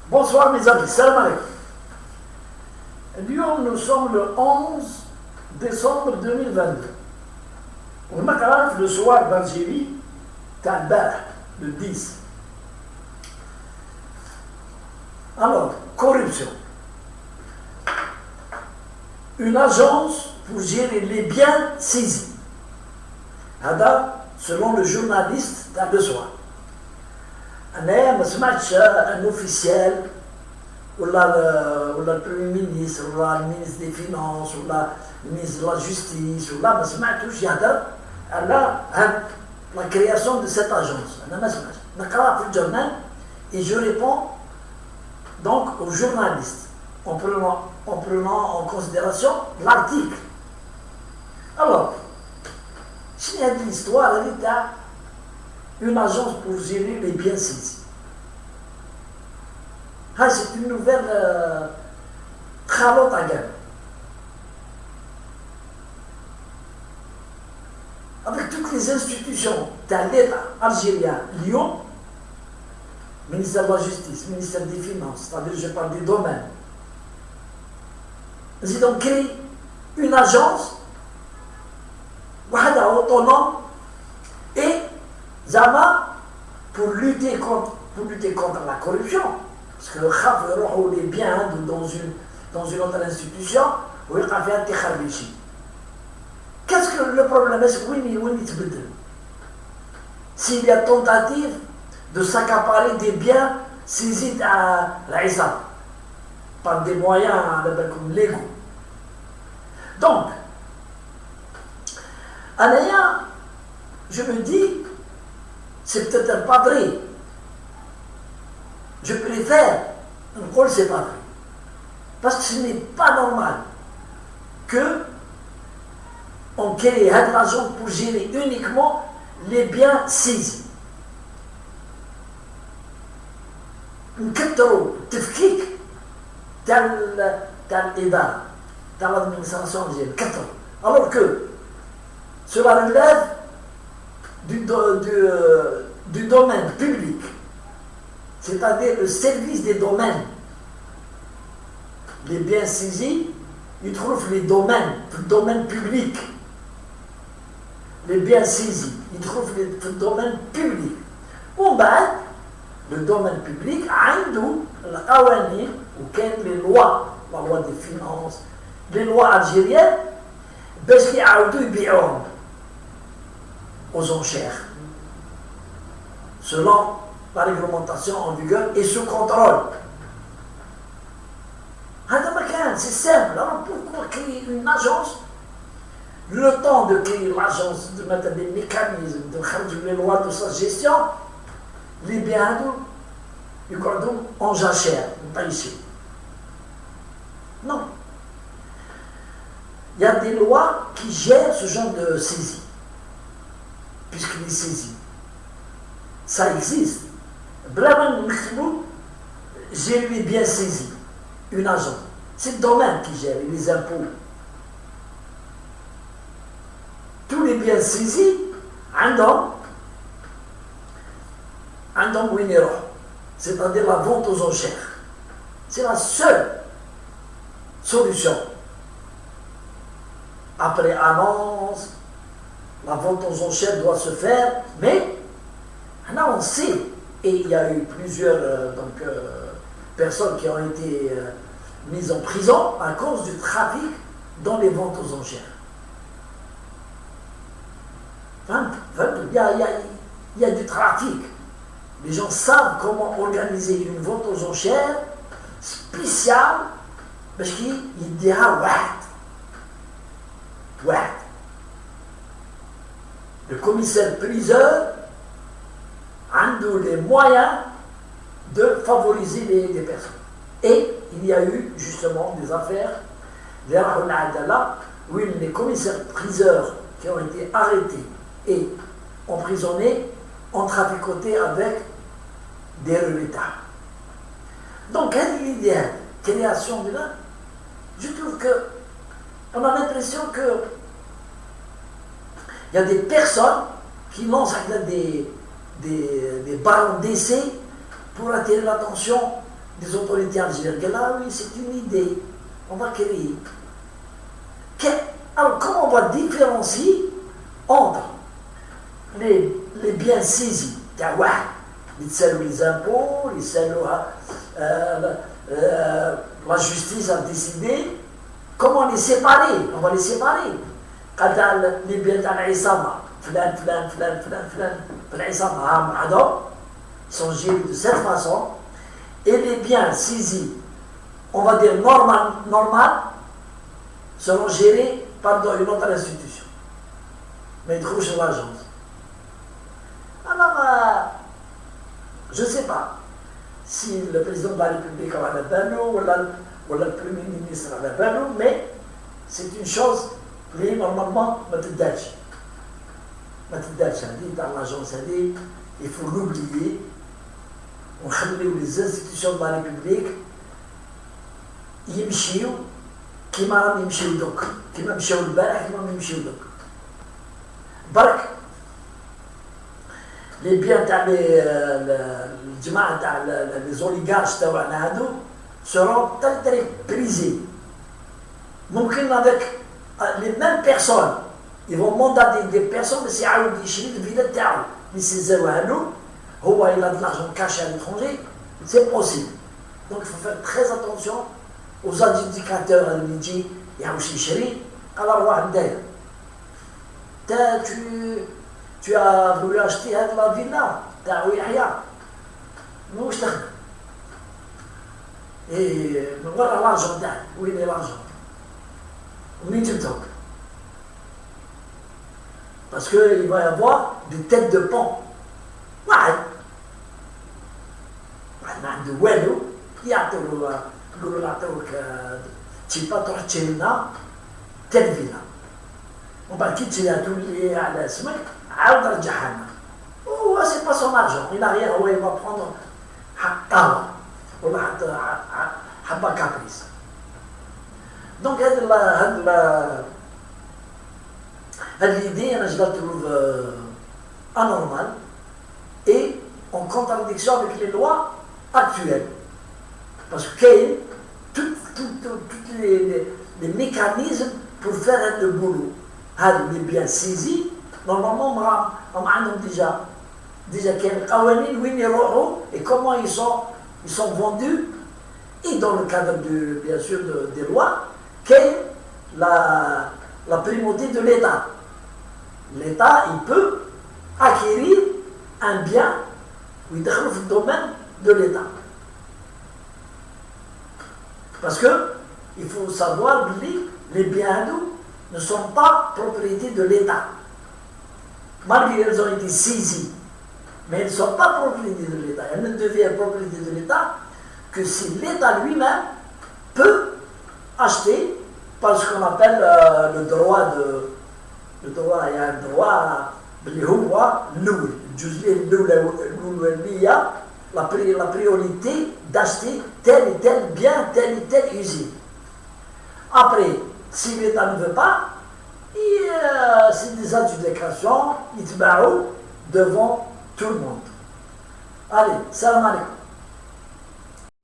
Bonsoir mes amis, salam alaikum. اليوم nous sommes le 11 décembre 2022. وما تعرف le soir d'Algérie تاع البارح le 10. Alors, corruption. Une agence pour gérer les biens saisis. هذا selon le journaliste تاع le soir. أنا ما سمعتش un officiel ولا le premier ministre ولا le ministre des finances ولا le ministre de la justice ولا ما سمعتوش يهدر على la création de cette agence. أنا ما سمعتش. نقرأ في الجورنال et je réponds donc aux journalistes en prenant en considération l'article. Alors, شنو هذه l'histoire هذه تاع une agence pour gérer les biens saisis. C'est une nouvelle khaloط à gamme. Avec toutes les institutions de l'État algérien, Lyon, ministère de la Justice, ministère des Finances, c'est-à-dire je parle des domaines, ils ont créé une agence autonome et Zama pour lutter contre la corruption. Parce que le khaf les biens dans une autre institution, où il a fait un tékharbichi. Qu'est-ce que le problème est? S'il y a tentative de s'accaparer des biens saisis à l'Aïsa par des moyens légaux. Donc, Anaya, je me dis, c'est peut-être pas vrai. Je préfère un rôle séparé. Parce que ce n'est pas normal que on crée une agence pour gérer uniquement les biens saisis. نكثروا التفكيك تاع الإدارة تاع l'administration algérienne كثروا. Alors que cela relève du domaine public, c'est-à-dire le service des domaines. Les biens saisis, ils trouvent le domaine public. Les biens saisis, ils trouvent le domaine public. Ou bien, le domaine public, عنده القوانين وكان les lois, la loi des finances, les lois algériennes, باش يعاودوا يبيعوهم aux enchères, selon la réglementation en vigueur et sous contrôle. C'est simple. Alors pourquoi créer une agence? Le temps de créer l'agence, de mettre des mécanismes, de faire les lois de sa gestion, les biens, ils gardent en jachère, pas ici. Non. Il y a des lois qui gèrent ce genre de saisie. Puisqu'il est saisi. Ça existe. Brahman Mkhloub gère les biens saisis. Une agence. C'est le domaine qui gère les impôts. Tous les biens saisis, عندهم وين يروحوا. C'est-à-dire la vente aux enchères. C'est la seule solution. Après annonce, la vente aux enchères doit se faire, mais là on sait, et il y a eu plusieurs personnes qui ont été mises en prison à cause du trafic dans les ventes aux enchères. Il y a du trafic. Les gens savent comment organiser une vente aux enchères spéciale parce qu'il dira واحد. Le commissaire-priseur a les moyens de favoriser les personnes. Et il y a eu justement des affaires, où les commissaires-priseurs qui ont été arrêtés et emprisonnés ont traficoté avec des relétards. Donc, l'idée de création de là, je trouve que on a l'impression que il y a des personnes qui lancent des ballons d'essai pour attirer l'attention des autorités algériennes. Là, oui, c'est une idée. On va créer. Alors, comment on va différencier entre les biens saisis, les impôts, la justice a décidé, comment les séparer? On va les séparer. Quand les biens d'Al-Isama, ils sont gérés de cette façon, et les biens saisis, on va dire normal, seront gérés par une autre institution. Mais ils trouvent sur l'agence. Alors, je ne sais pas si le président de la République a la banou ou le Premier ministre a la banou, mais c'est une chose qui normalement ne te dage. Dans l'agence, il faut l'oublier. On les institutions de la République, يمشيو كيما راهم يمشيو دوك كيما مشاو البارح كيما راهم يمشيو دوك برك لي بيان تاع الجماعه تاع لي زوليغارش تاعنا هادو سورون تري بريزي ممكن avec les mêmes personnes ils vont mandater des personnes باش يعاود يشري الفيلا تاعو يسيزاوها له هو il a de l'argent caché à l'étranger c'est possible donc il faut faire très attention aux indicateurs اللي يجي يعاوش يشري على رواح داير tu as voulu acheter la villa تاع يحيى واش تخدم من ورا لارجون تاعك وين لارجون منين جبتهم parce que il va y avoir des têtes de pont واحد ما عنده والو يعطيو يقولوا نعطيوك تيبا تروح تشري لنا تال فيلا ومن بعد كي تشريها تولي على اسمك عاود رجعها لنا هو سي با سون ارجون الى غير هو يبغى بخوندر حق قهوه ولا حبه كابريس دونك هاد l'idée انا je la trouve anormale et en contradiction avec les lois actuelles parce que tous les mécanismes pour faire le boulot. Les biens saisis, normalement, on a déjà quel qawanin, où ils roulent et comment ils sont vendus. Et dans le cadre, bien sûr, des lois, quelle est la primauté de l'État. L'État, il peut acquérir un bien où il dans le domaine de l'État. Parce que il faut savoir que les biens ne sont pas propriété de l'État. Malgré qu'elles ont été saisies, mais elles ne sont pas propriété de l'État. Elles ne deviennent propriété de l'État que si l'État lui-même peut acheter par ce qu'on appelle le droit, il y a un droit, la priorité d'acheter tel et tel bien, telle et telle usine. Après, si l'État ne veut pas, c'est des adjudications, ils te barrent devant tout le monde. Allez, salam alaikum.